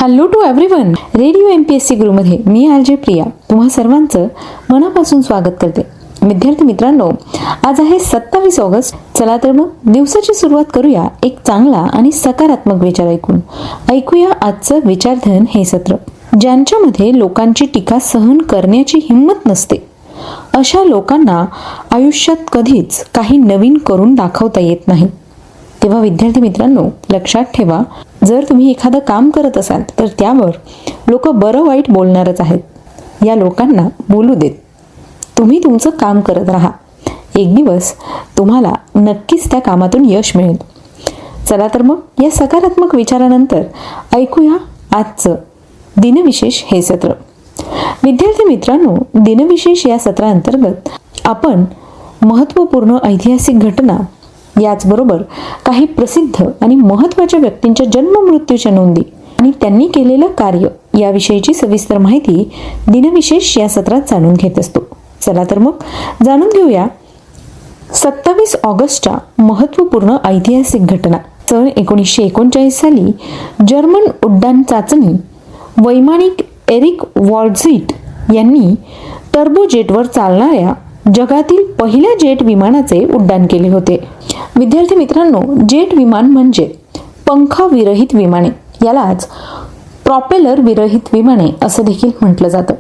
Hello to everyone. Radio MPSC गुरुमध्ये मी RJ Priya तुम्हा सर्वांचं मनापासून स्वागत करते. विद्यार्थी मित्रांनो, आज आहे 27 ऑगस्ट. चला तर मग दिवसाची सुरुवात करूया एक चांगला आणि सकारात्मक विचार ऐकूया आजचं विचारधन हे सत्र. ज्यांच्यामध्ये लोकांची टीका सहन करण्याची हिंमत नसते अशा लोकांना आयुष्यात कधीच काही नवीन करून दाखवता येत नाही. तेव्हा विद्यार्थी मित्रांनो, लक्षात ठेवा, जर तुम्ही एखादं काम करत असाल तर त्यावर लोक बरं वाईट बोलणारच आहेत. या लोकांना बोलू देत, तुम्ही तुमचं काम करत राहा. एक दिवस तुम्हाला नक्कीच त्या कामातून यश मिळेल. चला तर मग या सकारात्मक विचारानंतर ऐकूया आजचं दिनविशेष हे सत्र. विद्यार्थी मित्रांनो, दिनविशेष या सत्राअंतर्गत आपण महत्त्वपूर्ण ऐतिहासिक घटना, याचबरोबर काही प्रसिद्ध आणि महत्त्वाच्या व्यक्तींच्या जन्म मृत्यूच्या नोंदी आणि त्यांनी केलेलं कार्य याविषयीची सविस्तर माहिती दिनविशेष या सत्रात जाणून घेत असतो. चला तर मग जाणून घेऊया 27 ऑगस्टच्या महत्त्वपूर्ण ऐतिहासिक घटना. सन 1939 साली जर्मन उड्डाण चाचणी वैमानिक एरिक वॉल्झीट यांनी टर्बोजेटवर चालणाऱ्या जगातील पहिल्या जेट विमानाचे उड्डाण केले होते. विद्यार्थी मित्रांनो, जेट विमान म्हणजे पंखाविरहित विमाने, यालाच प्रॉपेलर विरहित विमाने असं देखील म्हटलं जातं.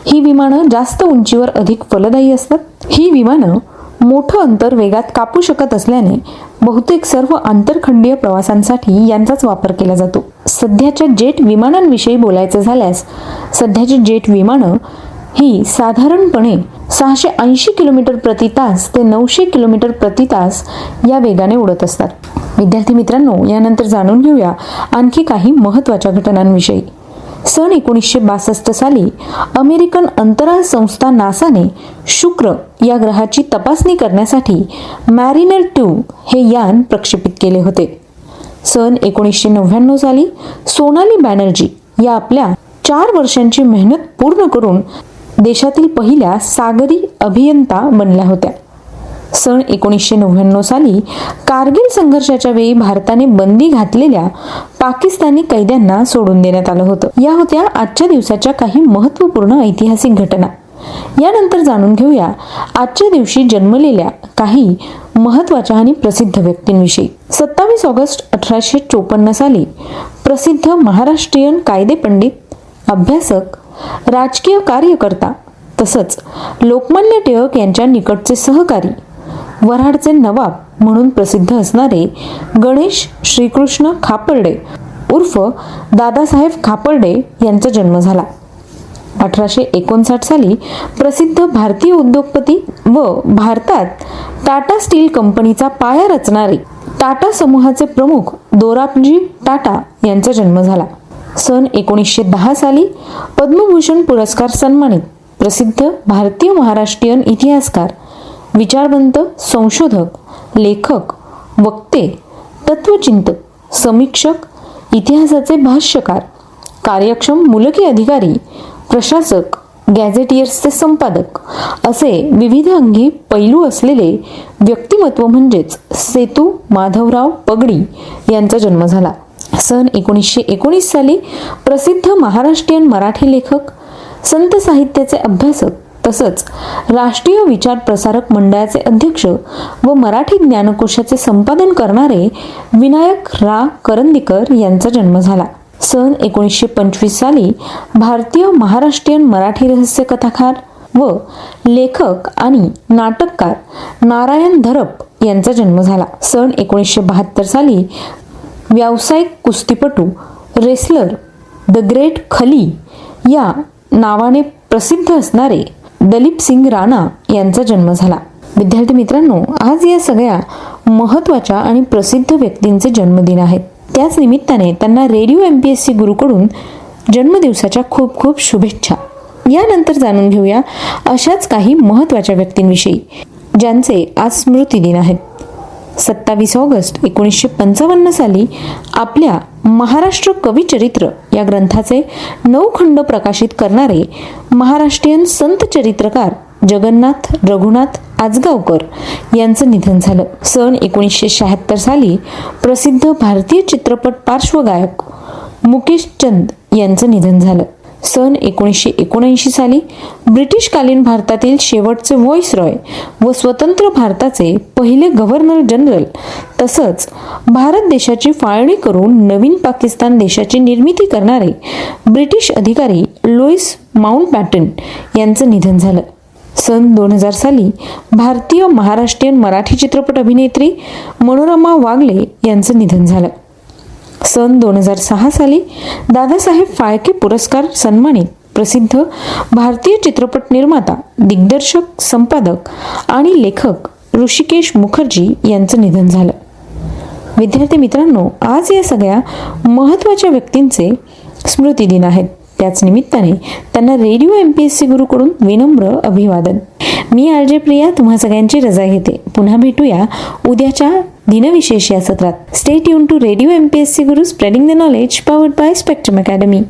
ही विमानं जास्त उंचीवर अधिक फलदायी असतात. ही विमानं मोठं अंतर वेगात कापू शकत असल्याने बहुतेक सर्व आंतरखंडीय प्रवासांसाठी यांचाच वापर केला जातो. सध्याच्या जेट विमानांविषयी बोलायचं झाल्यास, सध्याची जेट विमानं ही साधारणपणे 680 किलोमीटर प्रति तास ते 900 किलोमीटर प्रति तास या वेगाने उडत असतात. विद्यार्थी मित्रांनो, यानंतर जाणून घेऊया आणखी काही महत्त्वाच्या घटनांविषयी. सन 1962 साली अमेरिकन अंतराळ संस्था नासाने शुक्र या ग्रहाची तपासणी करण्यासाठी मॅरिनर 2 हे यान प्रक्षेपित केले होते. सन 1999 साली सोनाली बॅनर्जी या आपल्या 4 वर्षांची मेहनत पूर्ण करून देशातील पहिल्या सागरी अभियंता बनल्या होत्या. सन 1999 साली कारगिल संघर्षाच्या वेळी भारताने बंदी घातलेल्या पाकिस्तानी कैद्यांना सोडून देण्यात आलं होतं. या होत्या आजच्या दिवसाच्या काही महत्त्वपूर्ण ऐतिहासिक घटना. यानंतर जाणून घेऊया आजच्या दिवशी जन्मलेल्या काही महत्त्वाच्या आणि प्रसिद्ध व्यक्तींविषयी. 27 ऑगस्ट 1854 साली प्रसिद्ध महाराष्ट्रीयन कायदेपंडित, अभ्यासक, राजकीय कार्यकर्ता तसंच लोकमान्य टिळक यांच्या निकटचे सहकारी, वऱ्हाडचे नवाब म्हणून प्रसिद्ध असणारे गणेश श्रीकृष्ण खापर्डे उर्फ दादासाहेब खापर्डे यांचा जन्म झाला. 1859 साली प्रसिद्ध भारतीय उद्योगपती व भारतात टाटा स्टील कंपनीचा पाया रचणारे टाटा समूहाचे प्रमुख दोराबजी टाटा यांचा जन्म झाला. सन 1910 साली पद्मभूषण पुरस्कार सन्मानित प्रसिद्ध भारतीय महाराष्ट्रीयन इतिहासकार, विचारवंत, संशोधक, लेखक, वक्ते, तत्वचिंतक, समीक्षक, इतिहासाचे भाष्यकार, कार्यक्षम मुलकी अधिकारी, प्रशासक, गॅझेटियर्सचे संपादक असे विविध अंगी पैलू असलेले व्यक्तिमत्व म्हणजेच सेतू माधवराव पगडी यांचा जन्म झाला. सन 1919 साली प्रसिद्ध महाराष्ट्रीयन मराठी लेखक, संत साहित्याचे अभ्यासक तसंच राष्ट्रीय विचार प्रसारक मंडळाचे अध्यक्ष व मराठी ज्ञानकोशाचे संपादन करणारे विनायक रा करंदीकर यांचा जन्म झाला. सन 1925 साली भारतीय महाराष्ट्रीयन मराठी रहस्य कथाकार व लेखक आणि नाटककार नारायण धरप यांचा जन्म झाला. सन 1972 साली व्यावसायिक कुस्तीपटू, रेसलर, द ग्रेट खली या नावाने प्रसिद्ध असणारे दलीप सिंग राणा यांचा जन्म झाला. विद्यार्थी मित्रांनो, आज या सगळ्या महत्त्वाच्या आणि प्रसिद्ध व्यक्तींचे जन्मदिन आहेत. त्याच निमित्ताने त्यांना रेडिओ MPSC गुरुकडून जन्मदिवसाच्या खूप खूप शुभेच्छा. यानंतर जाणून घेऊया अशाच काही महत्त्वाच्या व्यक्तींविषयी ज्यांचे आज स्मृतिदिन आहेत. 27 ऑगस्ट 1955 साली आपल्या महाराष्ट्र कविचरित्र या ग्रंथाचे 9 खंड प्रकाशित करणारे महाराष्ट्रीयन संत चरित्रकार जगन्नाथ रघुनाथ आजगावकर यांचं निधन झालं. सन 1976 साली प्रसिद्ध भारतीय चित्रपट पार्श्वगायक मुकेश चंद यांचं निधन झालं. सन 1979 साली ब्रिटिशकालीन भारतातील शेवटचे व्हॉइसरॉय व स्वतंत्र भारताचे पहिले गव्हर्नर जनरल तसंच भारत देशाची फाळणी करून नवीन पाकिस्तान देशाची निर्मिती करणारे ब्रिटिश अधिकारी लुईस माउंटबॅटन यांचं निधन झालं. सन 2000 साली भारतीय महाराष्ट्रीयन मराठी चित्रपट अभिनेत्री मनोरमा वागले यांचं निधन झालं. सन 2006 साली दादासाहेब फाळके पुरस्कार सन्मानित प्रसिद्ध भारतीय चित्रपट निर्माता, दिग्दर्शक, संपादक आणि लेखक ऋषिकेश मुखर्जी यांचं निधन झालं. विद्यार्थी मित्रांनो, आज या सगळ्या महत्त्वाच्या व्यक्तींचे स्मृती दिन आहेत. त्याच निमित्ताने त्यांना रेडिओ MPSC गुरुकडून विनम्र अभिवादन. मी आरजे प्रिया तुम्हा सगळ्यांची रजा घेते. पुन्हा भेटूया उद्याच्या दिनविशेष या सत्रात. Stay tune to radio MPSC Guru, spreading the knowledge, powered by Spectrum academy.